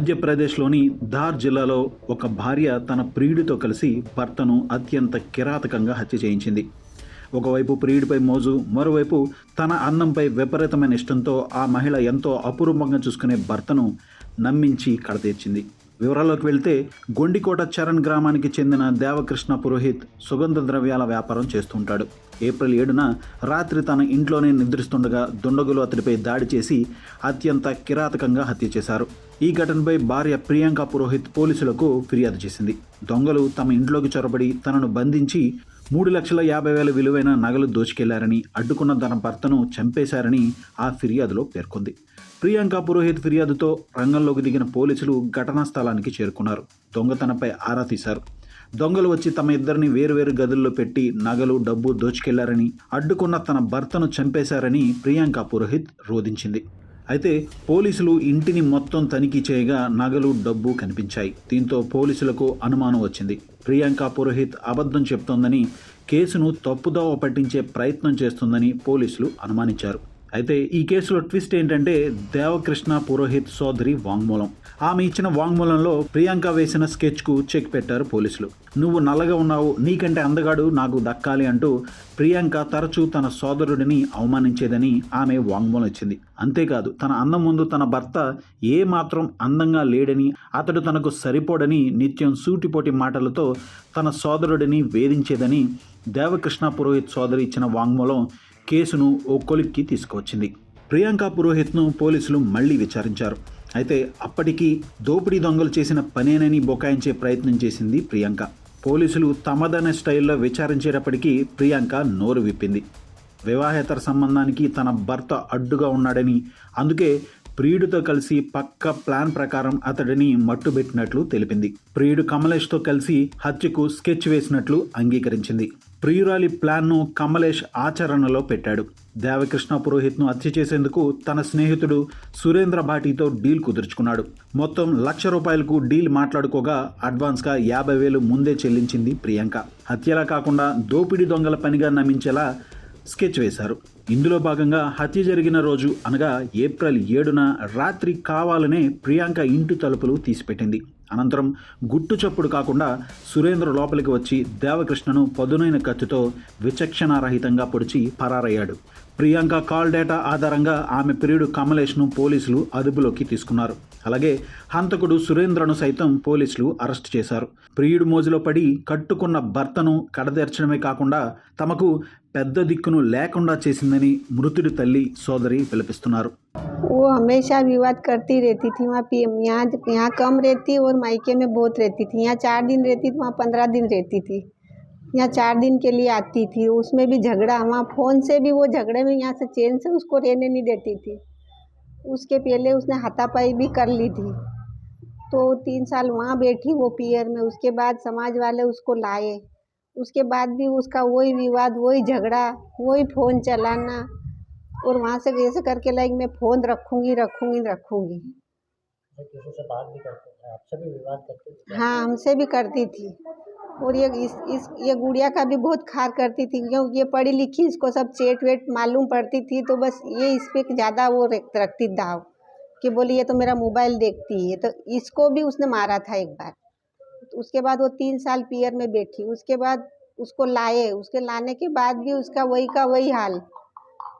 మధ్యప్రదేశ్లోని ధార్ జిల్లాలో ఒక భార్య తన ప్రియుడితో కలిసి భర్తను అత్యంత కిరాతకంగా హత్య చేయించింది. ఒకవైపు ప్రియుడిపై మోజు, మరోవైపు తన అన్నంపై విపరీతమైన ఇష్టంతో ఆ మహిళ ఎంతో అపురూపంగా చూసుకునే భర్తను నమ్మించి కడతీర్చింది. వివరాల్లోకి వెళ్తే గొండికోట చరణ్ గ్రామానికి చెందిన దేవకృష్ణ పురోహిత్ సుగంధ ద్రవ్యాల వ్యాపారం చేస్తుంటాడు. ఏప్రిల్ 7న రాత్రి తన ఇంట్లోనే నిద్రిస్తుండగా దుండగులు అతడిపై దాడి చేసి అత్యంత కిరాతకంగా హత్య చేశారు. ఈ ఘటనపై భార్య ప్రియాంక పురోహిత్ పోలీసులకు ఫిర్యాదు చేసింది. దొంగలు తమ ఇంట్లోకి చొరబడి తనను బంధించి 3,50,000 విలువైన నగలు దోచుకెళ్లారని, అడ్డుకున్న తన భర్తను చంపేశారని ఆ ఫిర్యాదులో పేర్కొంది. ప్రియాంక పురోహిత్ ఫిర్యాదుతో రంగంలోకి దిగిన పోలీసులు ఘటనా స్థలానికి చేరుకున్నారు. దొంగతనంపై ఆరా తీశారు. దొంగలు వచ్చి తమ ఇద్దరిని వేరువేరు గదుల్లో పెట్టి నగలు, డబ్బు దోచుకెళ్లారని, అడ్డుకున్న తన భర్తను చంపేశారని ప్రియాంక పురోహిత్ రోధించింది. అయితే పోలీసులు ఇంటిని మొత్తం తనిఖీ చేయగా నగలు, డబ్బు కనిపించాయి. దీంతో పోలీసులకు అనుమానం వచ్చింది. ప్రియాంక పురోహిత్ అబద్ధం చెప్తోందని, కేసును తప్పుదోవ పట్టించే ప్రయత్నం చేస్తుందని పోలీసులు అనుమానించారు. అయితే ఈ కేసులో ట్విస్ట్ ఏంటంటే దేవకృష్ణ పురోహిత్ సోదరి వాంగ్మూలం. ఆమె ఇచ్చిన వాంగ్మూలంలో ప్రియాంక వేసిన స్కెచ్కు చెక్ పెట్టారు పోలీసులు. నువ్వు నల్లగా ఉన్నావు, నీకంటే అందగాడు నాకు దక్కాలి అంటూ ప్రియాంక తరచూ తన సోదరుడిని అవమానించేదని ఆమె వాంగ్మూలం ఇచ్చింది. అంతేకాదు తన అందం ముందు తన భర్త ఏ మాత్రం అందంగా లేడని, అతడు తనకు సరిపోడని నిత్యం సూటిపోటి మాటలతో తన సోదరుడిని వేధించేదని దేవకృష్ణ పురోహిత్ సోదరి ఇచ్చిన వాంగ్మూలం కేసును ఓ కొలిక్కి తీసుకువచ్చింది. ప్రియాంక పురోహిత్ను పోలీసులు మళ్లీ విచారించారు. అయితే అప్పటికీ దోపిడీ దొంగలు చేసిన పనేనని బొకాయించే ప్రయత్నం చేసింది ప్రియాంక. పోలీసులు తమదనే స్టైల్లో విచారించేటప్పటికీ ప్రియాంక నోరు విప్పింది. వివాహేతర సంబంధానికి తన భర్త అడ్డుగా ఉన్నాడని, అందుకే ప్రియుడితో కలిసి పక్క ప్లాన్ ప్రకారం అతడిని మట్టుబెట్టినట్లు తెలిపింది. ప్రియుడు కమలేష్తో కలిసి హత్యకు స్కెచ్ వేసినట్లు అంగీకరించింది. ప్రియురాలి ప్లాన్ను కమలేష్ ఆచరణలో పెట్టాడు. దేవకృష్ణ పురోహిత్ను హత్య చేసేందుకు తన స్నేహితుడు సురేంద్ర భాటితో డీల్ కుదుర్చుకున్నాడు. మొత్తం ₹1,00,000 డీల్ మాట్లాడుకోగా అడ్వాన్స్గా 50,000 ముందే చెల్లించింది ప్రియాంక. హత్యలా కాకుండా దోపిడీ దొంగల పనిగా నమ్మించేలా స్కెచ్ వేశారు. ఇందులో భాగంగా హత్య జరిగిన రోజు అనగా ఏప్రిల్ 7న రాత్రి కావాలనే ప్రియాంక ఇంటి తలుపులు తీసిపెట్టింది. అనంతరం గుట్టు చప్పుడు కాకుండా సురేంద్ర లోపలికి వచ్చి దేవకృష్ణను పదునైన కత్తితో విచక్షణారహితంగా పొడిచి పరారయ్యాడు. ప్రియాంక కాల్ డేటా ఆధారంగా ఆమె ప్రియుడు కమలేష్ను పోలీసులు అదుపులోకి తీసుకున్నారు. అలాగే హంతకుడు సురేంద్రను సైతం పోలీసులు అరెస్ట్ చేశారు. ప్రియుడు మోజులో పడి కట్టుకున్న భర్తను కడతీర్చడమే కాకుండా తమకు పెద్ద దిక్కును లేకుండా చేసిందని మృతుడి తల్లి సోదరి విలపిస్తున్నారు. वो हमेशा विवाद करती रहती थी। वहाँ यहाँ कम रहती और मायके में बहुत रहती थी। यहाँ 4 दिन रहती थी, वहाँ 15 दिन रहती थी। यहाँ 4 दिन के लिए आती थी, उसमें भी झगड़ा, वहाँ फ़ोन से भी वो झगड़े में यहाँ से चैन से उसको रहने नहीं देती थी। उसके पहले उसने हाथापाई भी कर ली थी। तो 3 साल वहाँ बैठी वो पियर में। उसके बाद समाज वाले उसको लाए। उसके बाद भी उसका वही विवाद, वही झगड़ा, वही फ़ोन चलाना, और वहाँ से ऐसे करके लाइक मैं फ़ोन रखूँगी। किसी से बात भी करते थे, आपसे भी विवाद करते थे? हाँ, हमसे भी करती थी। और ये गुड़िया का भी बहुत खार करती थी, क्योंकि ये पढ़ी लिखी, इसको सब चेट वेट मालूम पड़ती थी, तो बस ये इस पर ज़्यादा वो रखती दाव कि बोली ये तो मेरा मोबाइल देखती है। तो इसको भी उसने मारा था एक बार। तो उसके बाद वो 3 साल पियर में बैठी। उसके बाद उसको लाए, उसके लाने के बाद भी उसका वही का वही हाल,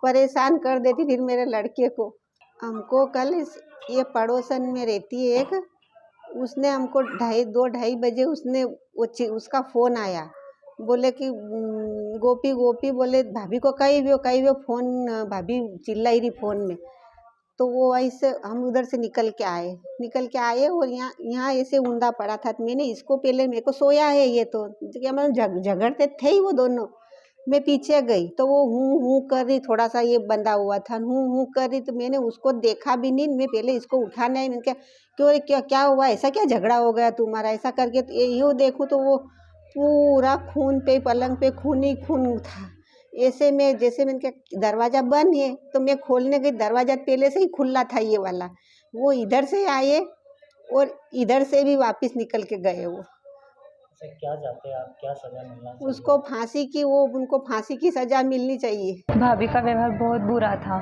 परेशान कर देती थी मेरे लड़के को। हमको कल ये पड़ोसन में रहती है एक, उसने हमको 2-2:30 बजे उसका फ़ोन आया। बोले कि गोपी बोले भाभी को कही भी फ़ोन, भाभी चिल्लाई रही फ़ोन में। तो वो वहीं से हम उधर से निकल के आए और यहाँ ऐसे ऊंधा पड़ा था। तो मैंने इसको पहले, मेरे को सोया है ये तो क्या, मैं झगड़ते थे ही वो दोनों। मैं पीछे गई तो वो हूँ कर रही, थोड़ा सा ये बंधा हुआ था, हूँ कर रही। तो मैंने उसको देखा भी नहीं, मैं पहले इसको उठाने आई। मैंने कहा क्या हुआ, ऐसा क्या झगड़ा हो गया तुम्हारा, ऐसा करके। तो यूँ देखूँ तो वो पूरा खून पे, पलंग पे खून ही खून था। ऐसे में जैसे मैंने कहा दरवाज़ा बंद है, तो मैं खोलने गई, दरवाज़ा पहले से ही खुला था ये वाला। वो इधर से आए और इधर से भी वापस निकल के गए। वो क्या चाहते हैं आप, क्या सजा मिलना चाहिए? उनको फांसी की सज़ा मिलनी चाहिए। भाभी का व्यवहार बहुत बुरा था।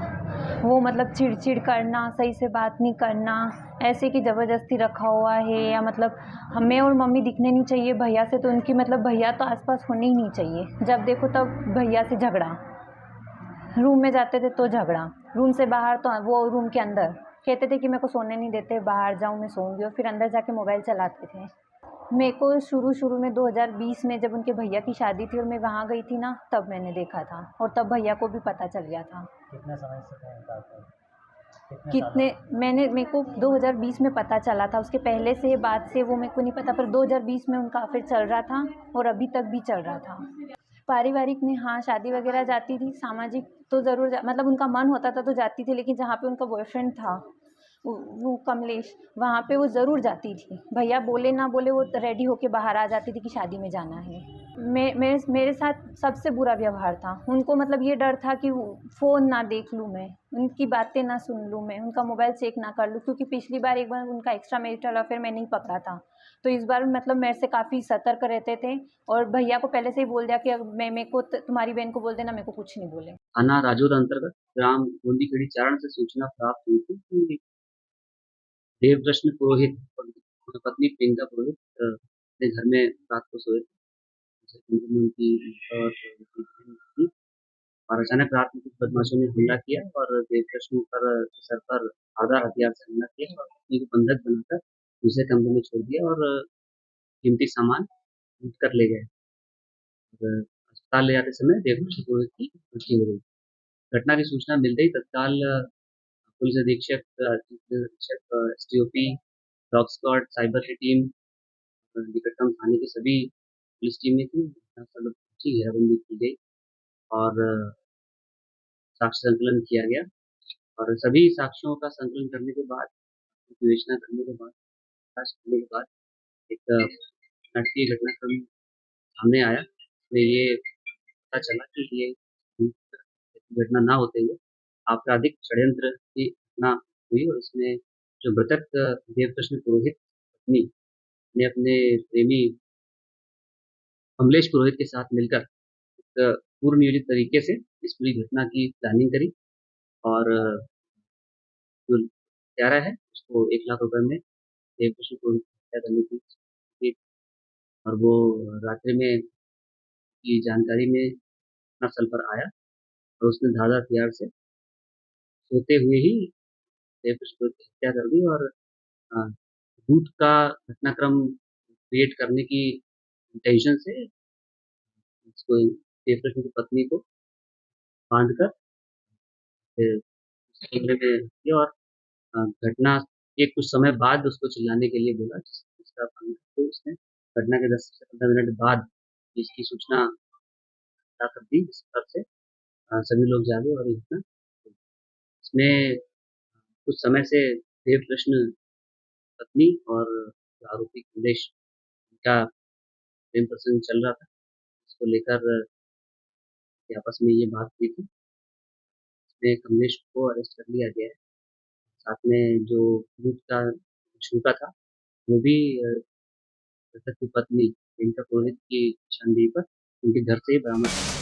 वो मतलब चिड़-चिड़ करना, सही से बात नहीं करना, ऐसे कि ज़बरदस्ती रखा हुआ है, या मतलब हमें और मम्मी दिखने नहीं चाहिए भैया से, तो उनकी मतलब भैया तो आस-पास होने ही नहीं चाहिए। जब देखो तब भैया से झगड़ा, रूम में जाते थे तो झगड़ा, रूम से बाहर तो वो रूम के अंदर, कहते थे कि मेरे को सोने नहीं देते, बाहर जाऊँ मैं सोऊँगी, और फिर अंदर जाके मोबाइल चलाते थे। मेरे को शुरू-शुरू में 2020 में जब उनके भैया की शादी थी और मैं वहाँ गई थी ना, तब मैंने देखा था, और तब भैया को भी पता चल गया था। कितने समय से थे इनका अफेयर? कितने कितने सालों मेरे को 2020 में पता चला था, उसके पहले से बाद से वो मेरे को नहीं पता, पर 2020 में उनका अफेयर चल रहा था और अभी तक भी चल रहा था। पारिवारिक में हाँ, शादी वगैरह जाती थी, सामाजिक तो ज़रूर मतलब उनका मन होता था तो जाती थी, लेकिन जहाँ पे उनका बॉयफ्रेंड था, वो कमलेश, वहाँ पे वो ज़रूर जाती थी। भैया बोले ना बोले वो रेडी होके बाहर आ जाती थी कि शादी में जाना है। मेरे साथ सबसे बुरा व्यवहार था। उनको मतलब ये डर था कि फ़ोन ना देख लूँ मैं, उनकी बातें ना सुन लूँ मैं, उनका मोबाइल चेक ना कर लूँ, क्योंकि पिछली बार एक बार उनका एक्स्ट्रा मैरिटल अफेयर मैंने ही पकड़ा था। तो इस बार मतलब मेरे से काफ़ी सतर्क रहते थे, और भैया को पहले से ही बोल दिया कि अब मेरे को तुम्हारी बहन को बोल देना, मेरे को कुछ नहीं बोले। थाना राजौर अंतर्गत ग्राम गोंदीखेड़ी चारण से सूचना प्राप्त हुई थी कि देवकृष्ण पुरोहित और उनकी पत्नी प्रियंका पुरोहित अपने घर में रात को सोए थे। उनकी थी और अचानक रात में कुछ बदमाशों ने हमला किया और देवकृष्ण पर सर पर धारदार हथियार से हमला किया और पत्नी को बंधक बनाकर दूसरे कमरे में छोड़ दिया और कीमती सामान लूट कर ले गए। और अस्पताल ले जाते समय देवकृष्ण पुरोहित की मृत्यु हो गई। घटना की सूचना मिलते ही तत्काल पुलिस अधीक्षक एसडीओपी, डॉग स्क्वाड, साइबर की टीम निकटतम थाने की सभी पुलिस टीमें थी, घटनास्थल पर पहुंची, घेराबंदी की गई और साक्ष्य संकलन किया गया और सभी साक्ष्यों का संकलन करने के बाद, विवेचना करने के बाद, जांच करने के बाद एक नाटकीय घटनाक्रम सामने आया। इसमें ये पता चला कि ये घटना ना होते हुए आपराधिक षड्यंत्र की घटना हुई और इसमें जो मृतक देवकृष्ण पुरोहित पत्नी ने अपने प्रेमी कमलेश पुरोहित के साथ मिलकर एक पूर्व नियोजित तरीके से इस पूरी घटना की प्लानिंग करी और जो हत्यारा है उसको 1 लाख रुपए में देवकृष्ण पुरोहित की हत्या करने की थी और वो रात्रि में की जानकारी में घटनास्थल पर आया और उसने धारदार हथियार से सोते हुए ही देवकृष्ण पुरोहित की हत्या कर दी और अ, लूट का घटनाक्रम क्रिएट करने की इंटेंशन से उसको देवकृष्ण की पत्नी को बांधकर फिर उस कमरे में दिया और घटना के कुछ समय बाद उसको चिल्लाने के लिए बोला जिसका पालन करके उसने घटना के 10 से 15 मिनट बाद इसकी सूचना पता कर दी जिस पर से सभी लोग जागे और ये घटना इसमें कुछ समय से देवकृष्ण पत्नी और जो आरोपी कमलेश का प्रेम प्रसंग चल रहा था इसको लेकर ये आपस में ये बात हुई थी। इसमें कमलेश को अरेस्ट कर लिया गया है। साथ में जो लूट का छूटा था वो भी मृतक की पत्नी प्रियंका पुरोहित की निशानदेही पर उनके घर से ही बरामद